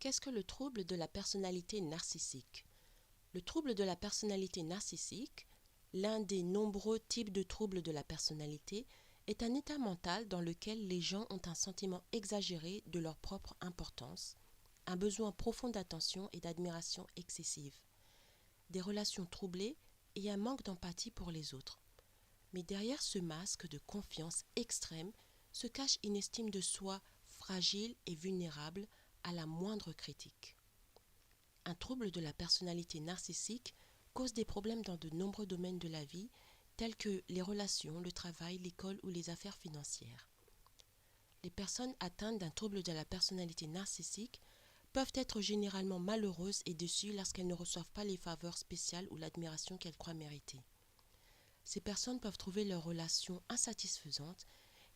Qu'est-ce que le trouble de la personnalité narcissique? Le trouble de la personnalité narcissique, l'un des nombreux types de troubles de la personnalité, est un état mental dans lequel les gens ont un sentiment exagéré de leur propre importance, un besoin profond d'attention et d'admiration excessive, des relations troublées et un manque d'empathie pour les autres. Mais derrière ce masque de confiance extrême se cache une estime de soi fragile et vulnérable à la moindre critique. Un trouble de la personnalité narcissique cause des problèmes dans de nombreux domaines de la vie, tels que les relations, le travail, l'école ou les affaires financières. Les personnes atteintes d'un trouble de la personnalité narcissique peuvent être généralement malheureuses et déçues lorsqu'elles ne reçoivent pas les faveurs spéciales ou l'admiration qu'elles croient mériter. Ces personnes peuvent trouver leurs relations insatisfaisantes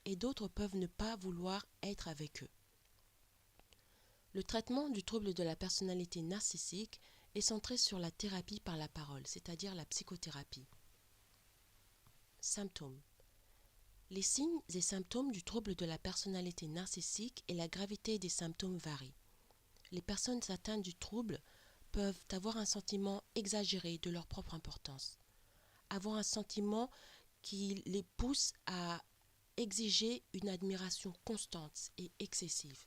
et d'autres peuvent ne pas vouloir être avec eux. Le traitement du trouble de la personnalité narcissique est centré sur la thérapie par la parole, c'est-à-dire la psychothérapie. Symptômes. Les signes et symptômes du trouble de la personnalité narcissique et la gravité des symptômes varient. Les personnes atteintes du trouble peuvent avoir un sentiment exagéré de leur propre importance, avoir un sentiment qui les pousse à exiger une admiration constante et excessive.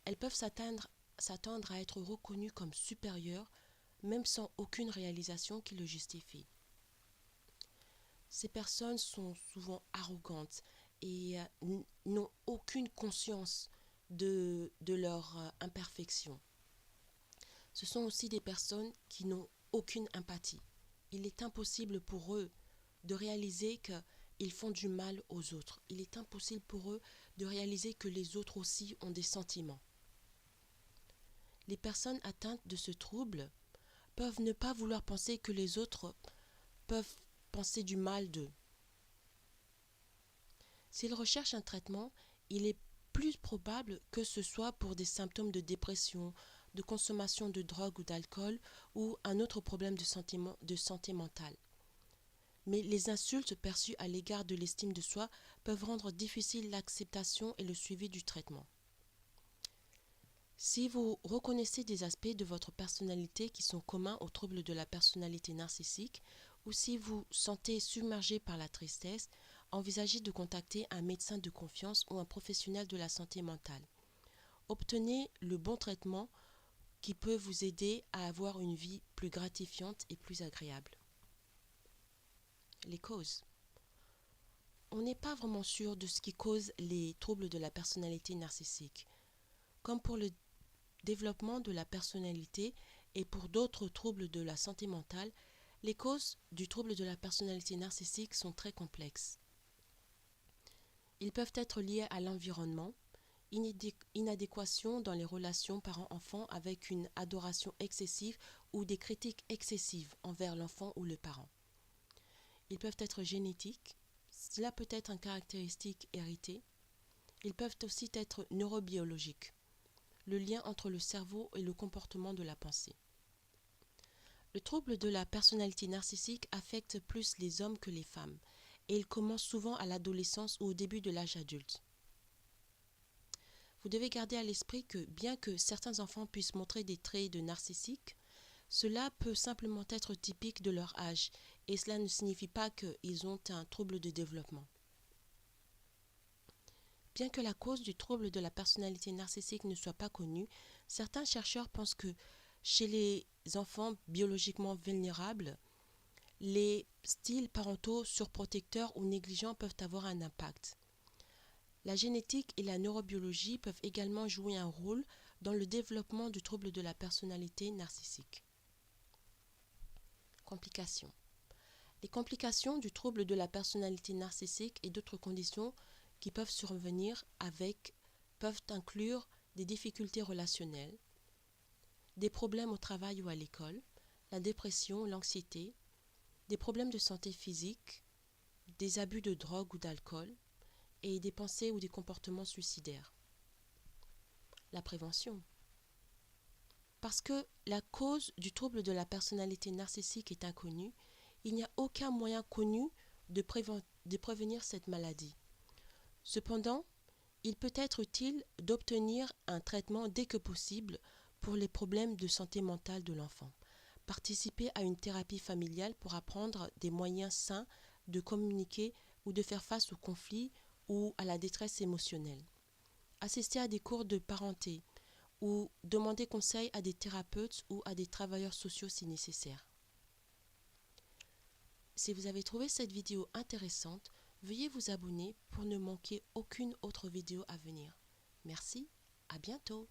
Elles peuvent s'attendre à être reconnues comme supérieures, même sans aucune réalisation qui le justifie. Ces personnes sont souvent arrogantes et n'ont aucune conscience de leur imperfection. Ce sont aussi des personnes qui n'ont aucune empathie. Il est impossible pour eux de réaliser qu'ils font du mal aux autres. Il est impossible pour eux de réaliser que les autres aussi ont des sentiments. Les personnes atteintes de ce trouble peuvent ne pas vouloir penser que les autres peuvent penser du mal d'eux. S'ils recherchent un traitement, il est plus probable que ce soit pour des symptômes de dépression, de consommation de drogue ou d'alcool ou un autre problème de santé mentale. Mais les insultes perçues à l'égard de l'estime de soi peuvent rendre difficile l'acceptation et le suivi du traitement. Si vous reconnaissez des aspects de votre personnalité qui sont communs aux troubles de la personnalité narcissique, ou si vous sentez submergé par la tristesse, envisagez de contacter un médecin de confiance ou un professionnel de la santé mentale. Obtenez le bon traitement qui peut vous aider à avoir une vie plus gratifiante et plus agréable. Les causes. On n'est pas vraiment sûr de ce qui cause les troubles de la personnalité narcissique. Comme pour le développement de la personnalité et pour d'autres troubles de la santé mentale, les causes du trouble de la personnalité narcissique sont très complexes. Ils peuvent être liés à l'environnement, inadéquation dans les relations parents-enfants avec une adoration excessive ou des critiques excessives envers l'enfant ou le parent. Ils peuvent être génétiques, cela peut être une caractéristique héritée. Ils peuvent aussi être neurobiologiques, le lien entre le cerveau et le comportement de la pensée. Le trouble de la personnalité narcissique affecte plus les hommes que les femmes, et il commence souvent à l'adolescence ou au début de l'âge adulte. Vous devez garder à l'esprit que bien que certains enfants puissent montrer des traits de narcissique, cela peut simplement être typique de leur âge, et cela ne signifie pas qu'ils ont un trouble de développement. Bien que la cause du trouble de la personnalité narcissique ne soit pas connue, certains chercheurs pensent que chez les enfants biologiquement vulnérables, les styles parentaux surprotecteurs ou négligents peuvent avoir un impact. La génétique et la neurobiologie peuvent également jouer un rôle dans le développement du trouble de la personnalité narcissique. Complications. Les complications du trouble de la personnalité narcissique et d'autres conditions qui peuvent survenir peuvent inclure des difficultés relationnelles, des problèmes au travail ou à l'école, la dépression, l'anxiété, des problèmes de santé physique, des abus de drogue ou d'alcool et des pensées ou des comportements suicidaires. La prévention. Parce que la cause du trouble de la personnalité narcissique est inconnue, il n'y a aucun moyen connu de prévenir cette maladie. Cependant, il peut être utile d'obtenir un traitement dès que possible pour les problèmes de santé mentale de l'enfant. Participer à une thérapie familiale pour apprendre des moyens sains de communiquer ou de faire face aux conflits ou à la détresse émotionnelle. Assister à des cours de parenté ou demander conseil à des thérapeutes ou à des travailleurs sociaux si nécessaire. Si vous avez trouvé cette vidéo intéressante, veuillez vous abonner pour ne manquer aucune autre vidéo à venir. Merci, à bientôt.